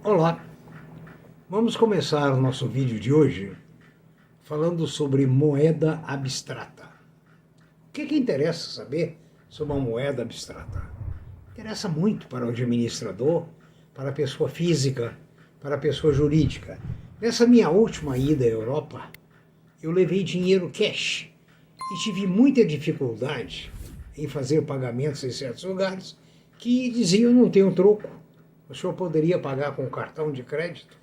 Olá, vamos começar o nosso vídeo de hoje falando sobre moeda abstrata. O que interessa saber sobre uma moeda abstrata? Interessa muito para o administrador, para a pessoa física, para a pessoa jurídica. Nessa minha última ida à Europa, eu levei dinheiro cash e tive muita dificuldade em fazer pagamentos em certos lugares que diziam não tenho troco. O senhor poderia pagar com cartão de crédito?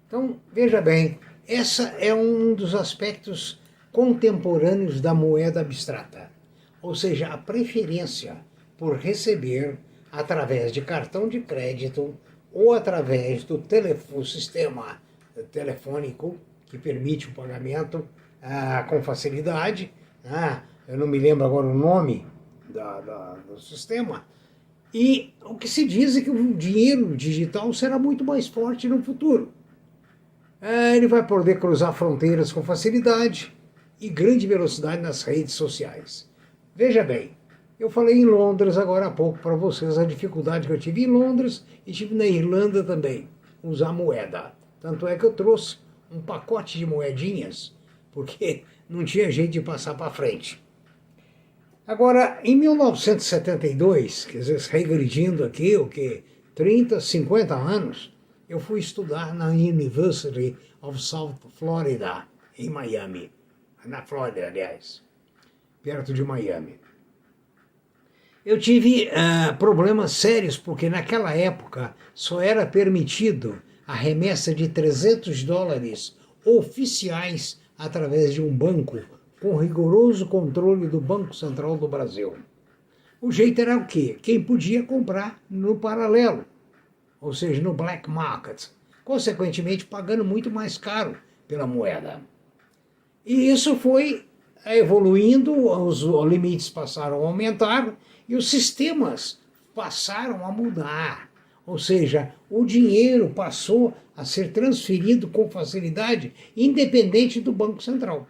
Então, veja bem, essa é um dos aspectos contemporâneos da moeda abstrata, ou seja, a preferência por receber através de cartão de crédito ou através do sistema telefônico que permite o pagamento com facilidade. Eu não me lembro agora o nome do sistema. E o que se diz é que o dinheiro digital será muito mais forte no futuro. Ele vai poder cruzar fronteiras com facilidade e grande velocidade nas redes sociais. Veja bem, eu falei em Londres agora há pouco para vocês a dificuldade que eu tive em Londres e tive na Irlanda também, usar moeda. Tanto é que eu trouxe um pacote de moedinhas, porque não tinha jeito de passar para frente. Agora, em 1972, quer dizer, regredindo aqui, 30, 50 anos, eu fui estudar na University of South Florida, em Miami. Na Flórida, aliás, perto de Miami. Eu tive problemas sérios, porque naquela época só era permitido a remessa de $300 oficiais através de um banco, com rigoroso controle do Banco Central do Brasil. O jeito era o quê? Quem podia comprar no paralelo, ou seja, no black market, consequentemente pagando muito mais caro pela moeda. E isso foi evoluindo, os limites passaram a aumentar e os sistemas passaram a mudar. Ou seja, o dinheiro passou a ser transferido com facilidade, independente do Banco Central.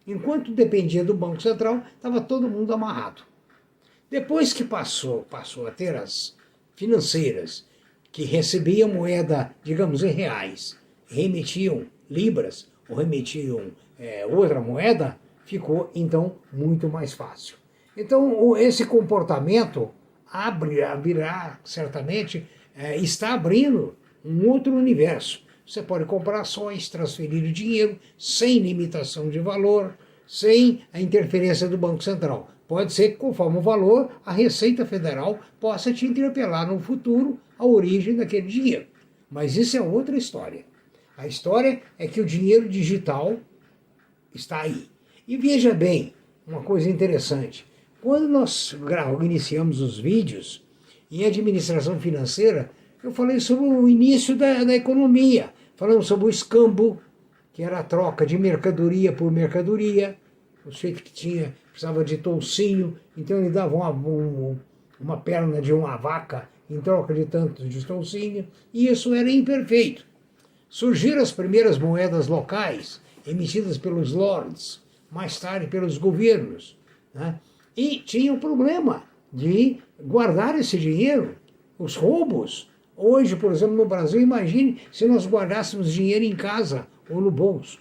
Enquanto dependia do Banco Central, estava todo mundo amarrado. Depois que passou a ter as financeiras, que recebiam moeda, digamos, em reais, remetiam libras ou remetiam outra moeda, ficou, então, muito mais fácil. Então, esse comportamento abrirá, certamente, está abrindo um outro universo. Você pode comprar ações, transferir o dinheiro sem limitação de valor, sem a interferência do Banco Central. Pode ser que, conforme o valor, a Receita Federal possa te interpelar no futuro a origem daquele dinheiro. Mas isso é outra história. A história é que o dinheiro digital está aí. E veja bem, uma coisa interessante. Quando nós iniciamos os vídeos em administração financeira, eu falei sobre o início da economia. Falamos sobre o escambo, que era a troca de mercadoria por mercadoria. O sujeito que precisava de toucinho, então ele dava uma perna de uma vaca em troca de tanto de toucinho, e isso era imperfeito. Surgiram as primeiras moedas locais, emitidas pelos lords, mais tarde pelos governos, né? E tinha o problema de guardar esse dinheiro, os roubos. Hoje, por exemplo, no Brasil, imagine se nós guardássemos dinheiro em casa ou no bolso.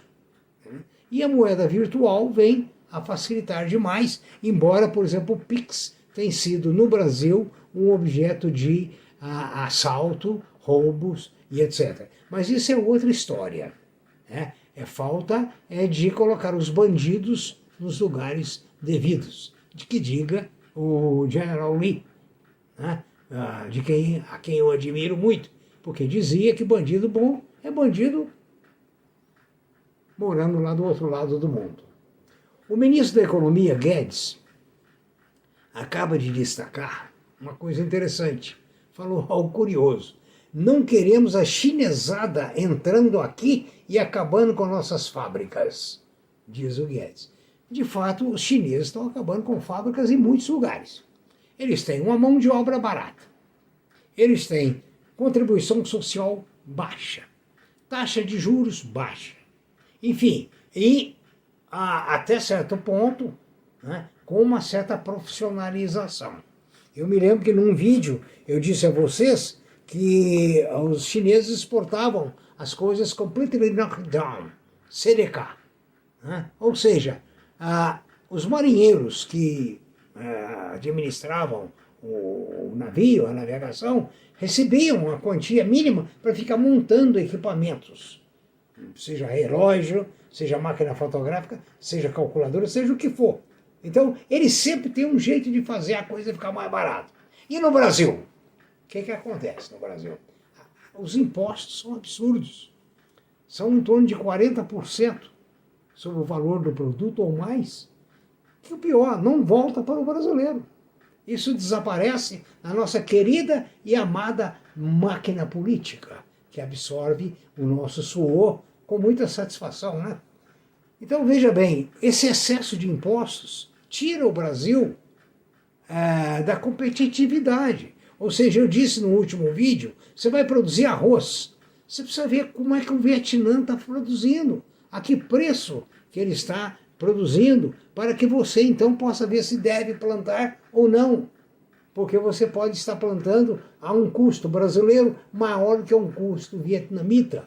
E a moeda virtual vem a facilitar demais, embora, por exemplo, o Pix tenha sido, no Brasil, um objeto de assalto, roubos e etc. Mas isso é outra história. Falta de colocar os bandidos nos lugares devidos, de que diga o General Lee, né? A quem eu admiro muito, porque dizia que bandido bom é bandido morando lá do outro lado do mundo. O ministro da Economia, Guedes, acaba de destacar uma coisa interessante. Falou algo curioso. Não queremos a chinesada entrando aqui e acabando com nossas fábricas, diz o Guedes. De fato, os chineses estão acabando com fábricas em muitos lugares. Eles têm uma mão de obra barata. Eles têm contribuição social baixa. Taxa de juros baixa. Enfim, e até certo ponto, né, com uma certa profissionalização. Eu me lembro que num vídeo eu disse a vocês que os chineses exportavam as coisas completely knocked down, CDK. Né? Ou seja, os marinheiros que administravam o navio, a navegação, recebiam uma quantia mínima para ficar montando equipamentos, seja relógio, seja máquina fotográfica, seja calculadora, seja o que for. Então, eles sempre têm um jeito de fazer a coisa ficar mais barata. E no Brasil? O que acontece no Brasil? Os impostos são absurdos. São em torno de 40% sobre o valor do produto ou mais. Que o pior, não volta para o brasileiro. Isso desaparece na nossa querida e amada máquina política, que absorve o nosso suor com muita satisfação, né? Então, veja bem, esse excesso de impostos tira o Brasil da competitividade. Ou seja, eu disse no último vídeo, você vai produzir arroz, você precisa ver como é que o Vietnã está produzindo, a que preço que ele está produzindo, para que você então possa ver se deve plantar ou não. Porque você pode estar plantando a um custo brasileiro maior que um custo vietnamita.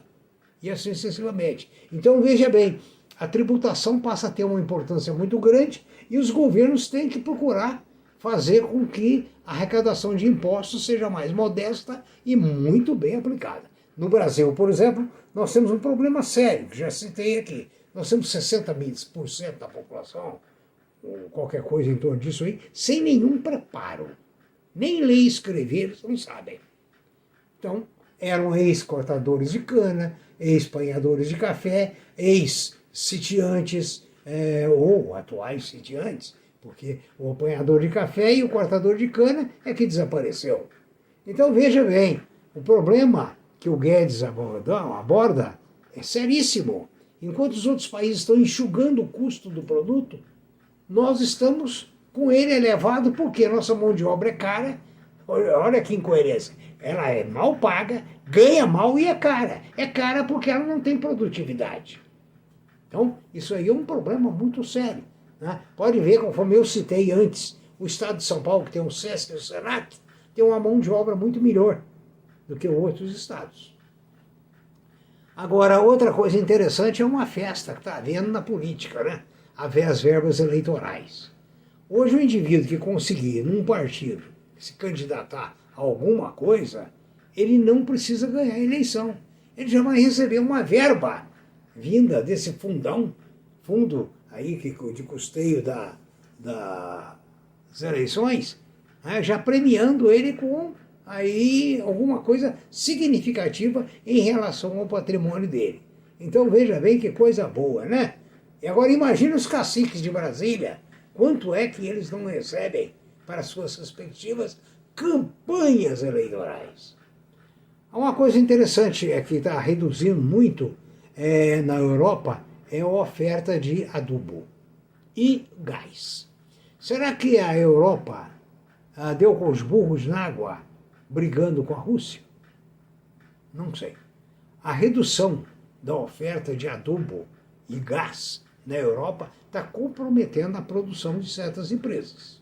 E assim sucessivamente. Então veja bem, a tributação passa a ter uma importância muito grande e os governos têm que procurar fazer com que a arrecadação de impostos seja mais modesta e muito bem aplicada. No Brasil, por exemplo, nós temos um problema sério, que já citei aqui. Nós temos 60% da população, ou qualquer coisa em torno disso aí, sem nenhum preparo. Nem ler e escrever eles não sabem. Então, eram ex-cortadores de cana, ex-apanhadores de café, ex-sitiantes, ou atuais sitiantes, porque o apanhador de café e o cortador de cana é que desapareceu. Então, veja bem, o problema que o Guedes aborda é seríssimo. Enquanto os outros países estão enxugando o custo do produto, nós estamos com ele elevado porque a nossa mão de obra é cara. Olha que incoerência. Ela é mal paga, ganha mal e é cara. É cara porque ela não tem produtividade. Então, isso aí é um problema muito sério. Né? Pode ver, conforme eu citei antes, o estado de São Paulo, que tem o SESC e o SENAC, tem uma mão de obra muito melhor do que outros estados. Agora, outra coisa interessante é uma festa que está havendo na política, né? As verbas eleitorais. Hoje o indivíduo que conseguir, num partido, se candidatar a alguma coisa, ele não precisa ganhar a eleição. Ele já vai receber uma verba vinda desse fundo aí de custeio das eleições, né? Já premiando ele com aí alguma coisa significativa em relação ao patrimônio dele. Então veja bem que coisa boa, né? E agora imagine os caciques de Brasília, quanto é que eles não recebem para suas respectivas campanhas eleitorais. Uma coisa interessante é que está reduzindo muito na Europa é a oferta de adubo e gás. Será que a Europa deu com os burros na água brigando com a Rússia? Não sei. A redução da oferta de adubo e gás na Europa está comprometendo a produção de certas empresas.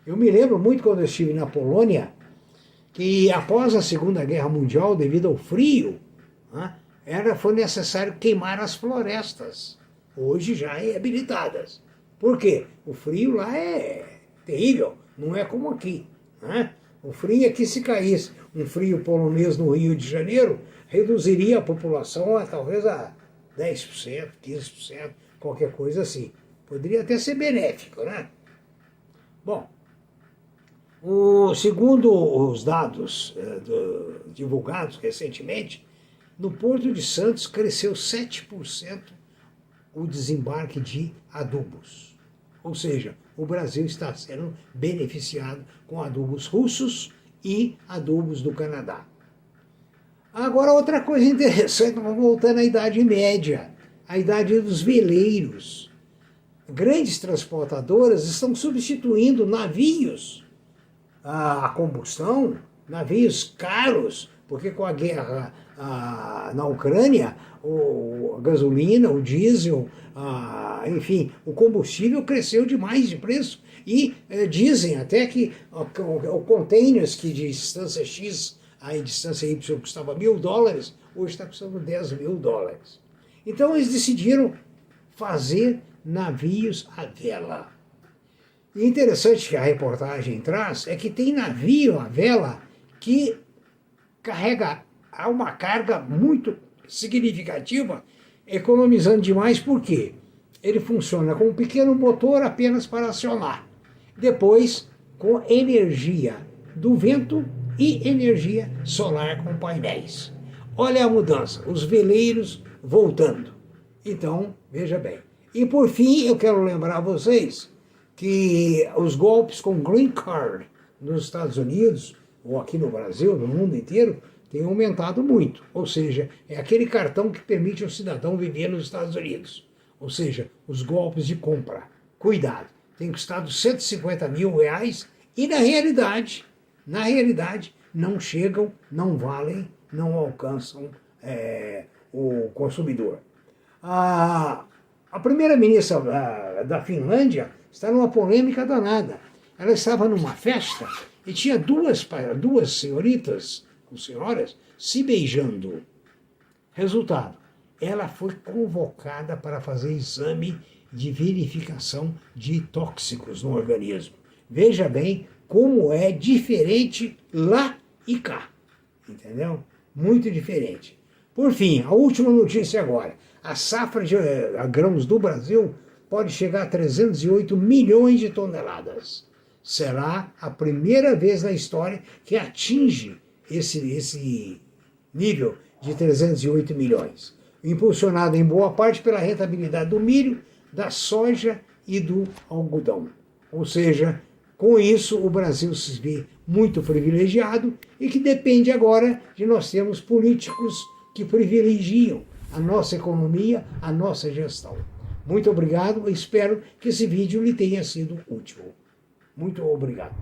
Eu me lembro muito quando eu estive na Polônia, que após a Segunda Guerra Mundial, devido ao frio, né, foi necessário queimar as florestas, hoje já reabilitadas. Por quê? O frio lá é terrível, não é como aqui. Né? O frio aqui, se caísse um frio polonês no Rio de Janeiro, reduziria a população talvez a 10%, 15%, qualquer coisa assim. Poderia até ser benéfico, né? Bom, segundo os dados divulgados recentemente, no Porto de Santos cresceu 7% o desembarque de adubos. Ou seja, o Brasil está sendo beneficiado com adubos russos e adubos do Canadá. Agora, outra coisa interessante, vamos voltando à Idade Média, a idade dos veleiros. Grandes transportadoras estão substituindo navios a combustão, navios caros, porque com a guerra na Ucrânia, a gasolina, o diesel, enfim, o combustível cresceu demais de preço e dizem até que o containers que de distância X a distância Y custava $1.000, hoje está custando $10.000. Então eles decidiram fazer navios à vela. E interessante que a reportagem traz é que tem navio à vela que carrega uma carga muito significativa, economizando demais, porque ele funciona com um pequeno motor apenas para acionar. Depois, com energia do vento e energia solar com painéis. Olha a mudança, os veleiros voltando. Então, veja bem. E por fim, eu quero lembrar a vocês que os golpes com Green Card nos Estados Unidos, ou aqui no Brasil, no mundo inteiro, têm aumentado muito. Ou seja, é aquele cartão que permite ao cidadão viver nos Estados Unidos. Ou seja, os golpes de compra. Cuidado, tem custado R$150 mil e na realidade, não chegam, não valem, não alcançam o consumidor. A primeira-ministra da Finlândia está numa polêmica danada. Ela estava numa festa e tinha duas senhoras se beijando. Resultado, ela foi convocada para fazer exame de verificação de tóxicos no organismo. Veja bem como é diferente lá e cá. Entendeu? Muito diferente. Por fim, a última notícia agora. A safra de grãos do Brasil pode chegar a 308 milhões de toneladas. Será a primeira vez na história que atinge esse nível de 308 milhões. Impulsionado em boa parte pela rentabilidade do milho, da soja e do algodão. Ou seja, com isso o Brasil se vê muito privilegiado e que depende agora de nós termos políticos que privilegiam a nossa economia, a nossa gestão. Muito obrigado, espero que esse vídeo lhe tenha sido útil. Muito obrigado.